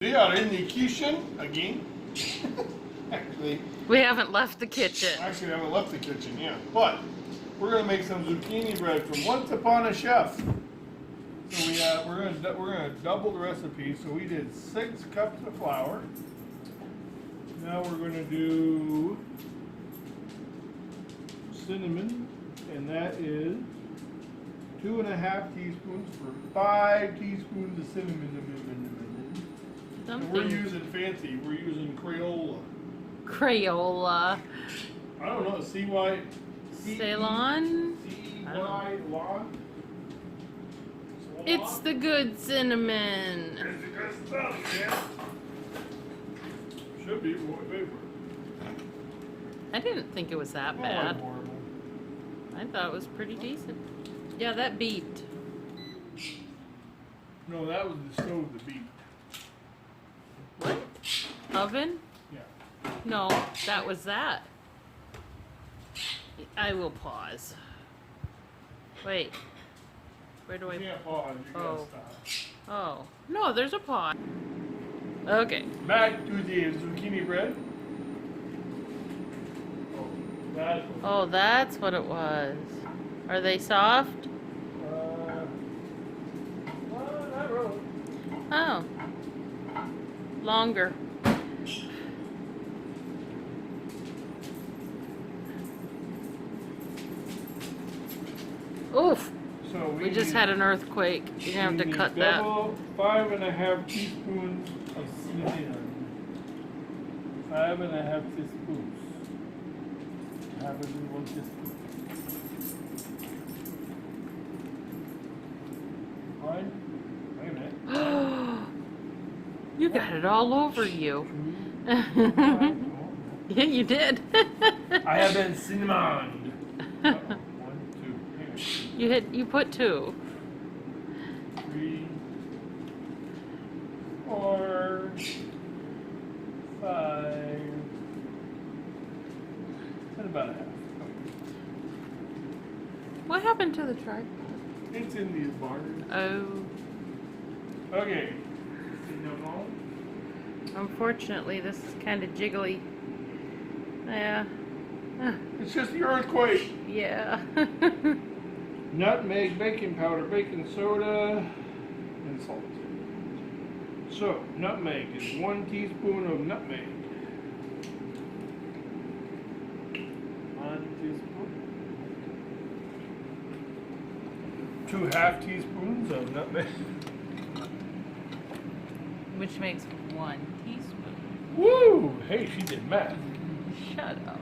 We are in the kitchen again. Actually, We haven't left the kitchen. I haven't left the kitchen yet, but we're gonna make some zucchini bread from Once Upon a Chef. So we're gonna double the recipe. So we did 6 cups of flour. Now we're gonna do cinnamon, and that is 2.5 teaspoons for 5 teaspoons of cinnamon. And we're using fancy. We're using Crayola. Crayola. I don't know. C-Y... Ceylon? C-Y-Lon? It's the good cinnamon. It's the good stuff, man. Should be more paper. I didn't think it was that bad. I thought it was pretty decent. Yeah, that beeped. No, that was the stove that beeped. What? Oven? Yeah. No, that was that. I will pause. Wait. Where do I... You can't pause. You gotta stop. Oh. No, there's a pause. Okay. Back to the zucchini bread. Oh, that's what it was. Are they soft? Not really. Oh. Longer. Oof. So We just had an earthquake. You're gonna have to cut that. 5.5 teaspoons of cinnamon. 5.5 teaspoons. Have a little teaspoon. One. Wait a minute. You got it all over you. Yeah, you did. I have been cinnamoned. 1, 2. You put 2. 3, 4, 5, and about a half. What happened to the tripod? It's in these bars. Oh. Okay. Cinnamon. Unfortunately, this is kind of jiggly. Yeah. It's just the earthquake. Yeah. Nutmeg, baking powder, baking soda, and salt. So, nutmeg is 1 teaspoon of nutmeg. 1 teaspoon. 2 half teaspoons of nutmeg. Which makes 1 teaspoon. Woo! Hey, she did math. Shut up.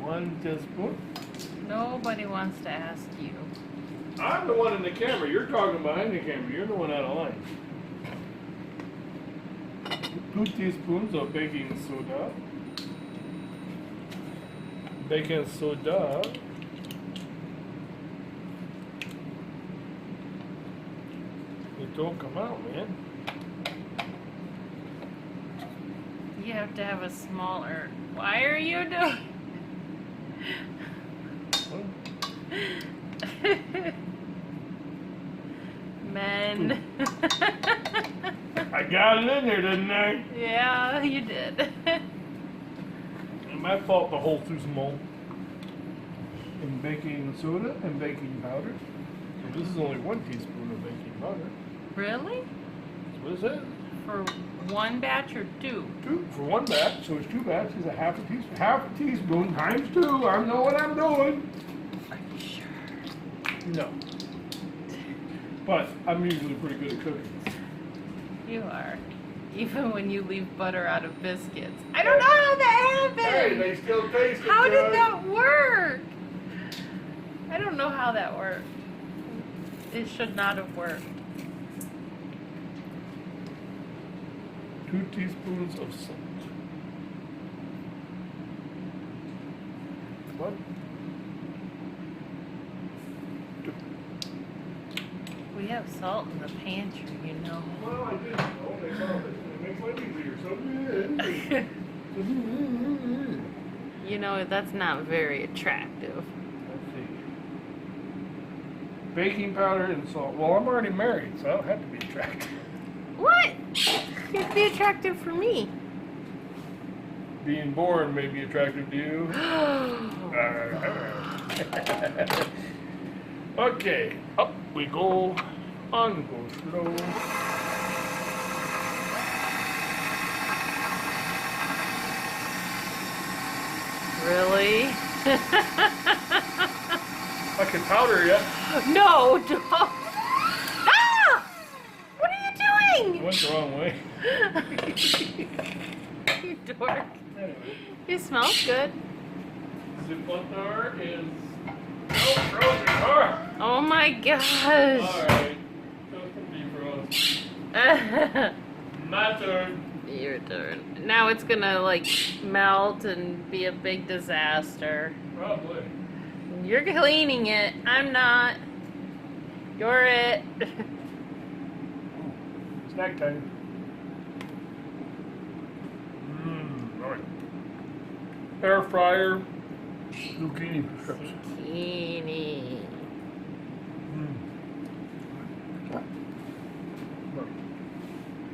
1 teaspoon. Nobody wants to ask you. I'm the one in the camera. You're talking behind the camera. You're the one out of line. 2 teaspoons of baking soda. Baking soda. It don't come out, man. You have to have a smaller. Why are you doing? Men. I got it in there, didn't I? Yeah, you did. My fault to hold through some mold. And baking soda and baking powder. So this is only 1 teaspoon of baking powder. Really? What is it? For 1 batch or 2? 2 for 1 batch, so it's 2 batches, a half a teaspoon. Half a teaspoon times 2. I know what I'm doing. Are you sure? No. But I'm usually pretty good at cooking. You are. Even when you leave butter out of biscuits. I don't know how that happened. Hey, they still taste good. How did that work? I don't know how that worked. It should not have worked. 2 teaspoons of salt. 1, 2. We have salt in the pantry, you know. Well, I didn't know. They found it. It makes life easier. So good. You know, that's not very attractive. Let's see. Baking powder and salt. Well, I'm already married, so I don't have to be attractive. What? It'd be attractive for me. Being born may be attractive to you. Okay, up we go. On go slow. Really? I can powder yet. No, don't. Ah! What are you doing? Went the wrong way. You dork. Anyway, It smells good. Ziplotar is frozen. Alright. Oh my gosh. Alright. Just defrost. My turn. Your turn. Now it's gonna like melt and be a big disaster. Probably. You're cleaning it. I'm not. You're it. Snack time. Alright. Air fryer. Zucchini strips. Zucchini.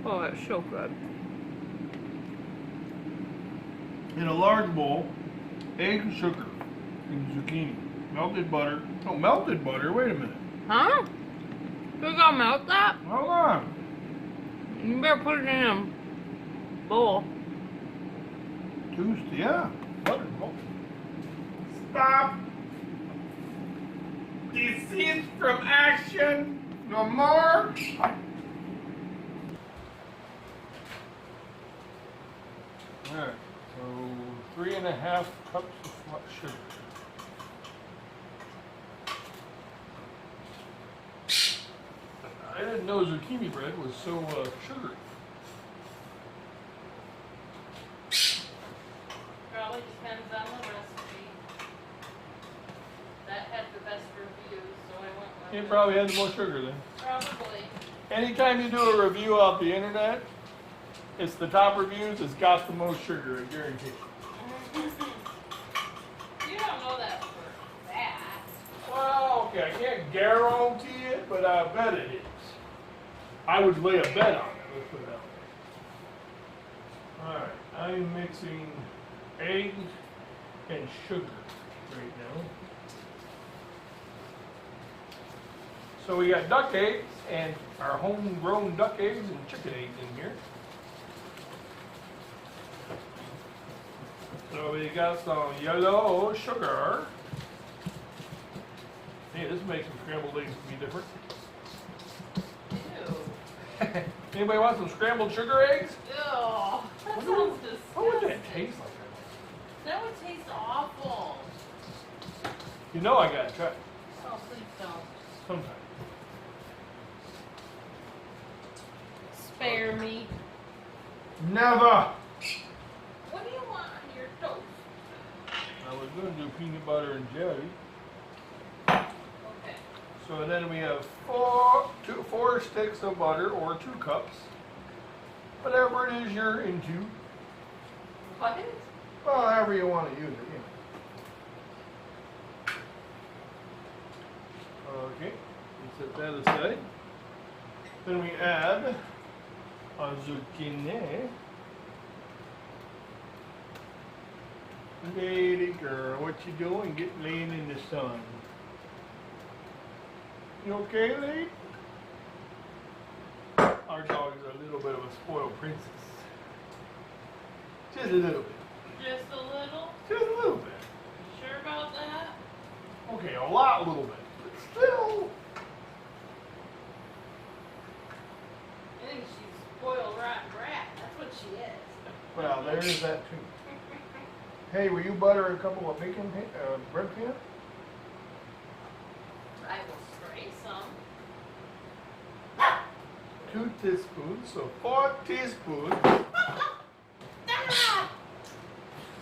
Oh, it's so good. In a large bowl, egg, sugar, and zucchini. Melted butter. Oh, melted butter? Wait a minute. Huh? You gonna melt that? Hold on. You better put it in a bowl. Yeah. Butter. Oh. Stop. Desist from action. No more. Alright, so 3.5 cups of sugar. I didn't know zucchini bread was so sugary. Probably depends on the recipe. That had the best reviews, so I went with It it. probably had the most sugar then. Probably. Anytime you do a review off the internet, it's the top reviews, it's got the most sugar, I guarantee. You don't know that for that. Well, okay, I can't guarantee it, but I bet it is. I would lay a bet on it, let's put it that way. Alright, I'm mixing eggs and sugar right now. So we got duck eggs and our homegrown duck eggs and chicken eggs in here. So we got some yellow sugar. Hey, this makes some scrambled eggs to be different. Ew. Anybody want some scrambled sugar eggs? Ew. That sounds disgusting. What would that taste like? That would taste awful. You know I gotta try it Oh, please don't. sometime. Spare me. Never! What do you want on your toast? I was gonna do peanut butter and jelly. Okay. So then we have four sticks of butter or 2 cups. Whatever it is you're into. What? Well, however you want to use it, Okay, we set that aside. Then we add a zucchini. Lady girl, what you doing? Get laying in the sun. You okay, lady? Our dog is a little bit of a spoiled princess. Just a little bit. Just a little? Just a little bit. Sure about that? Okay, a little bit. But still. I think she's spoiled rotten brat. That's what she is. Well, there is that too. Hey, will you butter a couple of bacon bread peanuts? I will spray some. 2 teaspoons, so 4 teaspoons. Ah!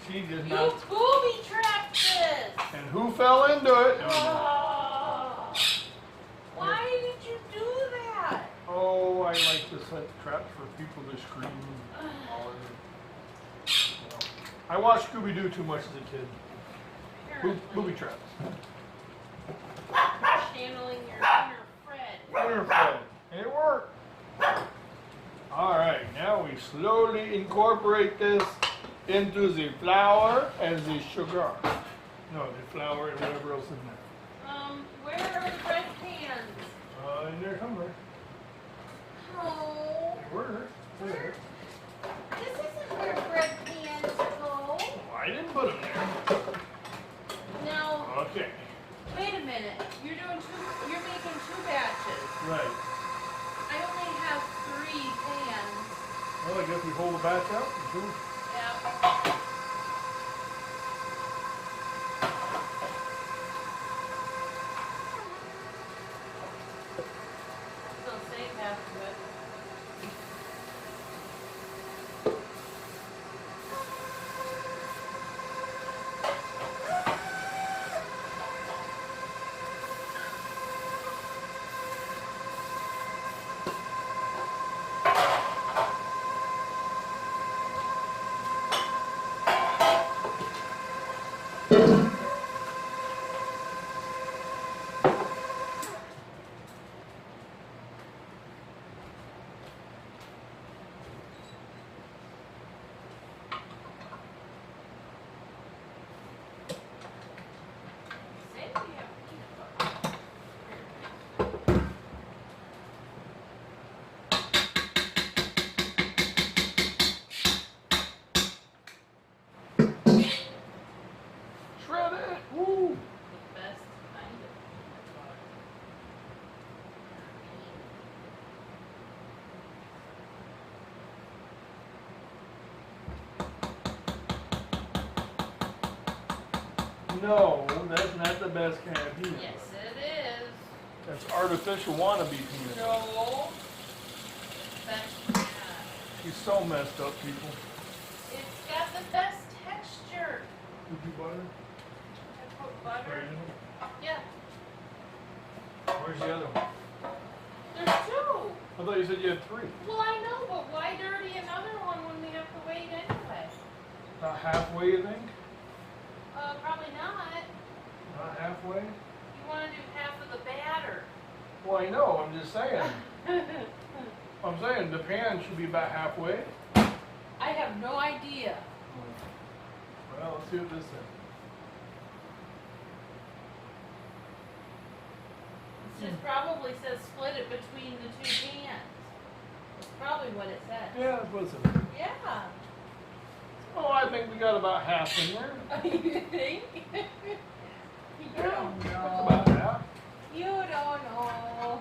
She did You not. booby trapped this! And who fell into it? Oh. Why did you do that? Oh, I like to set traps for people to scream. I watched Scooby-Doo too much as a kid. Booby traps. Channeling your inner Fred. Inner Fred. And it worked. Alright, now we we slowly incorporate this into the flour and the sugar. No, the flour and whatever else in there. Where are the bread pans? In there somewhere. Oh, They were. There. this isn't where bread pans go. Oh, I didn't put them there. Now, Okay. wait a minute. You're making 2 batches. Right. I only have 3 pans. Well, I guess we hold the batch out. And Yeah. So save half of it. Save we have peanut butter. shred it. Woo. The best kind of peanut butter. No, that's not the best kind of peanut Yes, butter. it is. That's artificial wannabe peanut butter. No. That's not. She's so messed up, people. It's got the best texture. Did you butter? I put butter. Original? Yeah. Where's the other one? There's 2. I thought you said you had 3. Well, I know, but why dirty another one when we have to wait anyway? Not halfway, you think? Probably not. Not halfway? You want to do half of the batter. Well, I know. I'm just saying. I'm saying the pan should be about halfway. I have no idea. Well, let's see what this says. It just probably says split it between the 2 pans. That's probably what it says. Yeah, that's what it says. Yeah. Oh, I think we got about half in there. You think? You Yeah, don't that's know. about half. You don't know.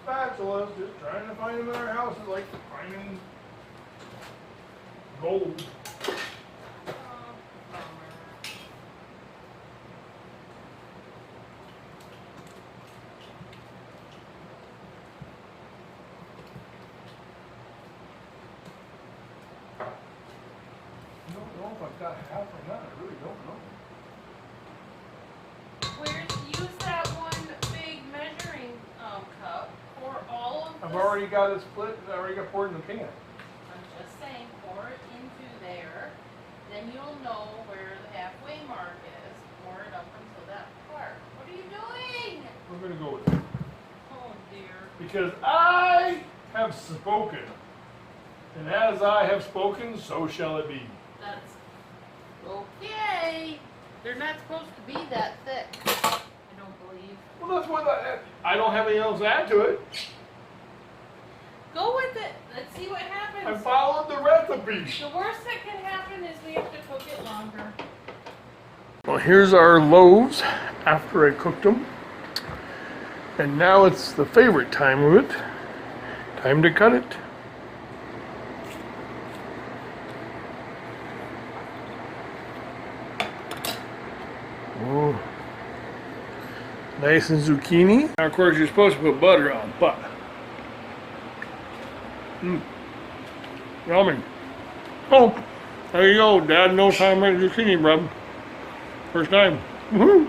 Spatulas, just trying to find them in our house is like finding gold. Oh, bummer. I don't know if I've got half or not. I really don't know. Use that one big measuring cup for all of I've this. already got it split. I already got poured in the pan. I'm just saying, pour it into there. Then you'll know where the halfway mark is. Pour it up until that part. What are you doing? We're gonna go with it Oh dear. because I have spoken, and as I have spoken, so shall it be. That's okay. They're not supposed to be that thick. I don't believe. Well, that's what I don't have anything else to add to it. Go with it. Let's see what I happens. followed the recipe. The worst that can happen is we have to cook it longer. Well, here's our loaves after I cooked them. And now it's the favorite time of it. Time to cut it. Oh, nice and zucchini. Now, of course, you're supposed to put butter on, but yummy. Oh, there you go. Dad knows how to make zucchini bread. First time. Woohoo!